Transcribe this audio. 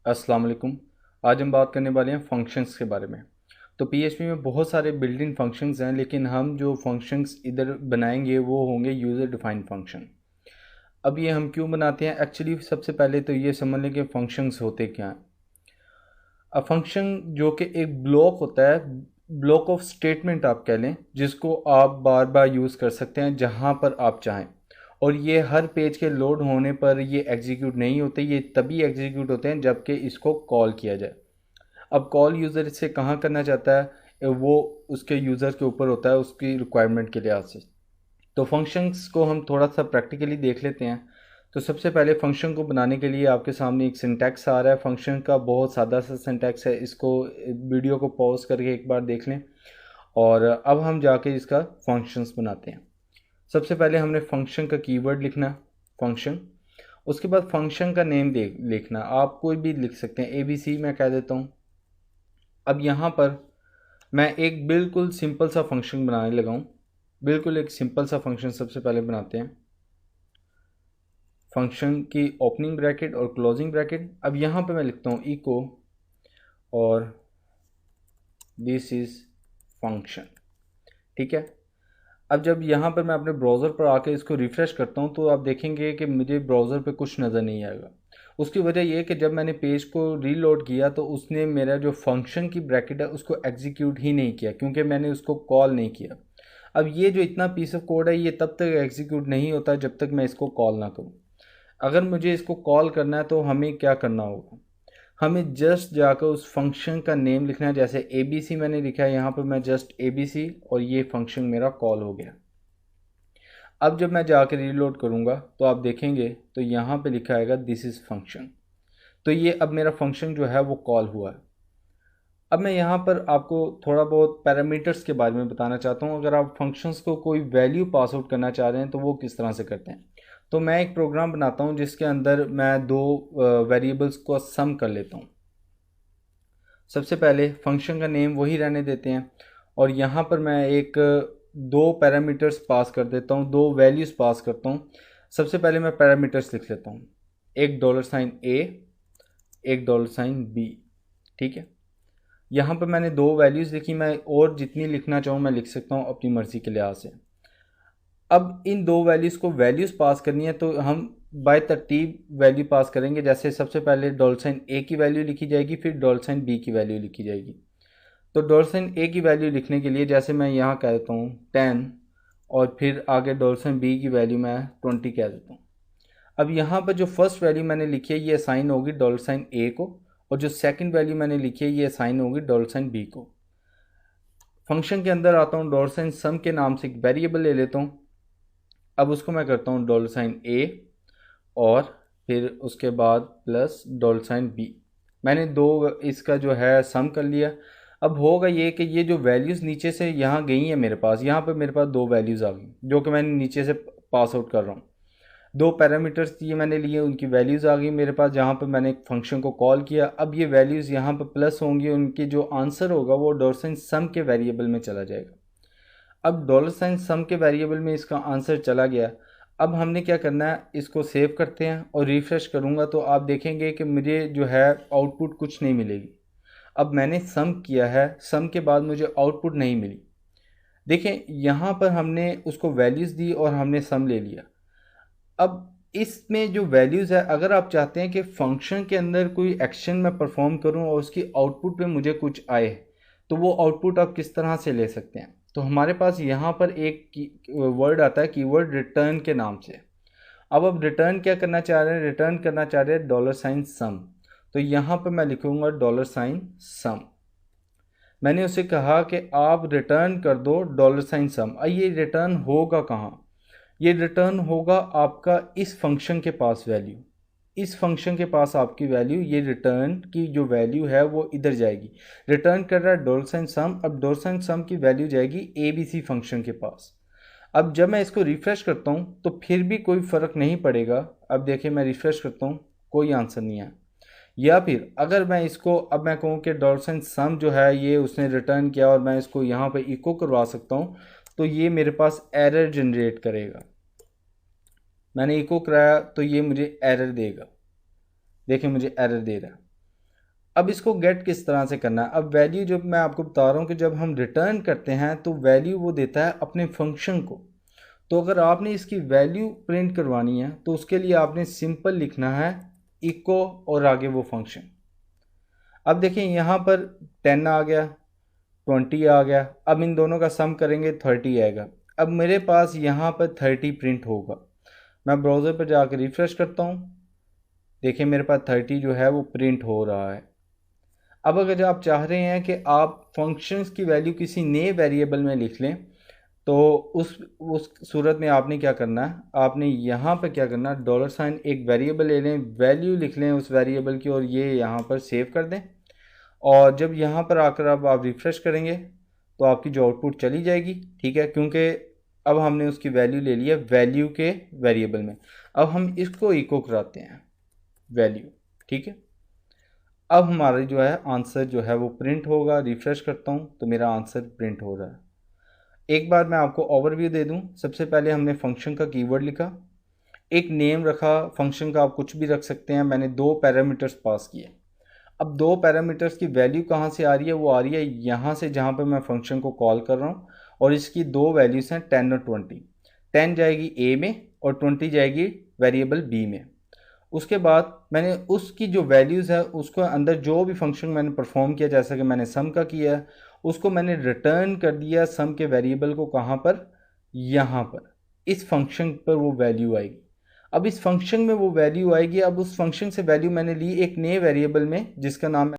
अस्सलाम वालेकुम। आज हम बात करने वाले हैं फंक्शंस के बारे में। तो पीएचपी में बहुत सारे बिल्ट इन फंक्शंस हैं, लेकिन हम जो फंक्शंस इधर बनाएंगे वो होंगे यूज़र डिफाइंड फंक्शन। अब ये हम क्यों बनाते हैं? एक्चुअली सबसे पहले तो ये समझ लें कि फंक्शंस होते क्या हैं। अब फंक्शन जो कि एक ब्लॉक होता है, ब्लॉक ऑफ स्टेटमेंट आप कह लें, जिसको आप बार बार यूज़ कर सकते हैं जहाँ पर आप चाहें। और ये हर पेज के लोड होने पर ये एग्जीक्यूट नहीं होते, ये तभी एग्जीक्यूट होते हैं जबकि इसको कॉल किया जाए। अब कॉल यूज़र से कहाँ करना चाहता है वो उसके यूज़र के ऊपर होता है, उसकी रिक्वायरमेंट के लिहाज से। तो फंक्शंस को हम थोड़ा सा प्रैक्टिकली देख लेते हैं। तो सबसे पहले फंक्शन को बनाने के लिए आपके सामने एक सिंटैक्स आ रहा है फंक्शन का, बहुत सादा सा सिंटैक्स है। इसको वीडियो को पॉज करके एक बार देख लें और अब हम जाके इसका फंक्शंस बनाते हैं। सबसे पहले हमने फंक्शन का कीवर्ड लिखना, फंक्शन। उसके बाद फंक्शन का नेम लिखना, आप कोई भी लिख सकते हैं, ABC मैं कह देता हूँ। अब यहाँ पर मैं एक बिल्कुल सिंपल सा फंक्शन बनाने लगा हूँ। बिल्कुल एक सिंपल सा फंक्शन सबसे पहले बनाते हैं। फंक्शन की ओपनिंग ब्रैकेट और क्लोजिंग ब्रैकेट। अब यहाँ पे मैं लिखता हूँ इको और दिस इज़ फंक्शन। ठीक है। अब जब यहाँ पर मैं अपने ब्राउज़र पर आके इसको रिफ़्रेश करता हूँ तो आप देखेंगे कि मुझे ब्राउज़र पे कुछ नज़र नहीं आएगा। उसकी वजह ये है कि जब मैंने पेज को रीलोड किया तो उसने मेरा जो फंक्शन की ब्रैकेट है उसको एग्जीक्यूट ही नहीं किया, क्योंकि मैंने उसको कॉल नहीं किया। अब ये जो इतना पीस ऑफ कोड है ये तब तक एग्जीक्यूट नहीं होता जब तक मैं इसको कॉल ना करूँ। अगर मुझे इसको कॉल करना है तो हमें क्या करना होगा? हमें जस्ट जाकर उस फंक्शन का नेम लिखना है। जैसे ABC मैंने लिखा है, यहाँ पर मैं जस्ट ABC और ये फंक्शन मेरा कॉल हो गया। अब जब मैं जाकर रीलोड करूँगा तो आप देखेंगे तो यहाँ पे लिखा आएगा दिस इज़ फंक्शन। तो ये अब मेरा फंक्शन जो है वो कॉल हुआ है। अब मैं यहाँ पर आपको थोड़ा बहुत पैरामीटर्स के बारे में बताना चाहता हूँ। अगर आप फंक्शंस को कोई वैल्यू पास आउट करना चाह रहे हैं तो वो किस तरह से करते हैं। तो मैं एक प्रोग्राम बनाता हूँ जिसके अंदर मैं दो वेरिएबल्स को सम कर लेता हूँ। सबसे पहले फंक्शन का नेम वही रहने देते हैं और यहाँ पर मैं एक दो पैरामीटर्स पास कर देता हूँ, दो वैल्यूज़ पास करता हूँ। सबसे पहले मैं पैरामीटर्स लिख लेता हूँ, एक $A, एक $B। ठीक है। यहाँ पर मैंने दो वैल्यूज़ लिखी, मैं और जितनी लिखना चाहूँ मैं लिख सकता हूँ अपनी मर्ज़ी के लिहाज से। अब इन दो वैल्यूज़ को वैल्यूज़ पास करनी है तो हम बाय तरतीब वैल्यू पास करेंगे। जैसे सबसे पहले $A की वैल्यू लिखी जाएगी, फिर $B की वैल्यू लिखी जाएगी। तो $A की वैल्यू लिखने के लिए जैसे मैं यहाँ कह देता हूँ 10 और फिर आगे $B की वैल्यू मैं 20 कह देता हूँ। अब यहाँ पर जो फर्स्ट वैल्यू मैंने लिखी है ये असाइन होगी $A को और जो सेकंड वैल्यू मैंने लिखी है ये असाइन होगी $B को। फंक्शन के अंदर आता हूँ, $sum के नाम से एक वेरिएबल ले लेता हूँ। अब उसको मैं करता हूँ $A और फिर उसके बाद प्लस $B। मैंने दो इसका जो है सम कर लिया। अब होगा ये कि ये जो वैल्यूज़ नीचे से यहाँ गई हैं मेरे पास, यहाँ पर मेरे पास दो वैल्यूज़ आ गई जो कि मैंने नीचे से पास आउट कर रहा हूँ। दो पैरामीटर्स ये मैंने लिए, उनकी वैल्यूज़ आ गई मेरे पास जहाँ पर मैंने एक फंक्शन को कॉल किया। अब ये वैल्यूज़ यहाँ पर प्लस होंगी, उनकी जो आंसर होगा वो $sum के वेरिएबल में चला जाएगा। अब $sum के वेरिएबल में इसका आंसर चला गया। अब हमने क्या करना है, इसको सेव करते हैं और रिफ़्रेश करूँगा तो आप देखेंगे कि मुझे जो है आउटपुट कुछ नहीं मिलेगी। अब मैंने सम किया है, सम के बाद मुझे आउटपुट नहीं मिली। देखें यहाँ पर हमने उसको वैल्यूज़ दी और हमने सम ले लिया। अब इसमें जो वैल्यूज़ है, अगर आप चाहते हैं कि फ़ंक्शन के अंदर कोई एक्शन मैं परफॉर्म करूं और उसकी आउटपुट पे मुझे कुछ आए, तो वो आउटपुट आप किस तरह से ले सकते हैं। तो हमारे पास यहाँ पर एक वर्ड आता है कीवर्ड रिटर्न के नाम से। अब रिटर्न क्या करना चाह रहे हैं? रिटर्न करना चाह रहे हैं $sum। तो यहाँ पर मैं लिखूँगा $sum। मैंने उसे कहा कि आप रिटर्न कर दो $sum। ये रिटर्न होगा कहाँ? ये रिटर्न होगा आपका इस फंक्शन के पास वैल्यू, इस फंक्शन के पास आपकी वैल्यू, ये रिटर्न की जो वैल्यू है वो इधर जाएगी। रिटर्न कर रहा है $sum। अब $sum की वैल्यू जाएगी ABC फंक्शन के पास। अब जब मैं इसको रिफ़्रेश करता हूँ तो फिर भी कोई फ़र्क नहीं पड़ेगा। अब देखिए मैं रिफ़्रेश करता हूँ, कोई आंसर नहीं आया। या फिर अगर मैं इसको अब मैं कहूँ कि $sum जो है ये उसने रिटर्न किया और मैं इसको यहाँ पे इको करवा सकता हूँ, तो ये मेरे पास एरर जनरेट करेगा। मैंने इको कराया तो ये मुझे एरर देगा। देखिए मुझे एरर दे रहा है। अब इसको गेट किस तरह से करना है। अब वैल्यू जब मैं आपको बता रहा हूँ कि जब हम रिटर्न करते हैं तो वैल्यू वो देता है अपने फंक्शन को। तो अगर आपने इसकी वैल्यू प्रिंट करवानी है तो उसके लिए आपने सिंपल लिखना है इको और आगे वो फंक्शन। अब देखिए यहाँ पर 10 आ गया, 20 आ गया, अब इन दोनों का सम करेंगे 30 आएगा। अब मेरे पास यहाँ पर 30 प्रिंट होगा। मैं ब्राउज़र पर जाकर रिफ्रेश करता हूँ, देखिए मेरे पास 30 जो है वो प्रिंट हो रहा है। अब अगर आप चाह रहे हैं कि आप फंक्शंस की वैल्यू किसी नए वेरिएबल में लिख लें तो उस सूरत में आपने क्या करना है, आपने यहाँ पर क्या करना है, डॉलर साइन एक वेरिएबल ले लें, वैल्यू लिख लें उस वेरिएबल की और ये यहाँ पर सेव कर दें। और जब यहाँ पर आकर अब आप रिफ्रेश करेंगे तो आपकी जो आउटपुट चली जाएगी, ठीक है, क्योंकि अब हमने उसकी वैल्यू ले ली है वैल्यू के वेरिएबल में। अब हम इसको इको कराते हैं वैल्यू, ठीक है। अब हमारा जो है आंसर जो है वो प्रिंट होगा। रिफ्रेश करता हूँ तो मेरा आंसर प्रिंट हो रहा है। एक बार मैं आपको ओवरव्यू दे दूँ। सबसे पहले हमने फंक्शन का कीवर्ड लिखा, एक नेम रखा फंक्शन का, आप कुछ भी रख सकते हैं। मैंने 2 पैरामीटर्स पास किए। अब 2 पैरामीटर्स की वैल्यू कहाँ से आ रही है, वो आ रही है यहाँ से जहाँ पर मैं फंक्शन को कॉल कर रहा हूँ। और इसकी 2 वैल्यूज़ हैं 10 और 20। 10 जाएगी ए में और 20 जाएगी वेरिएबल बी में। उसके बाद मैंने उसकी जो वैल्यूज़ है उसको अंदर जो भी फंक्शन मैंने परफॉर्म किया, जैसा कि मैंने सम का किया है, उसको मैंने रिटर्न कर दिया सम के वेरिएबल को। कहाँ पर, यहाँ पर इस फंक्शन पर वो वैल्यू आएगी। अब इस फंक्शन में वो वैल्यू आएगी। अब उस फंक्शन से वैल्यू मैंने ली एक नए वेरिएबल में जिसका नाम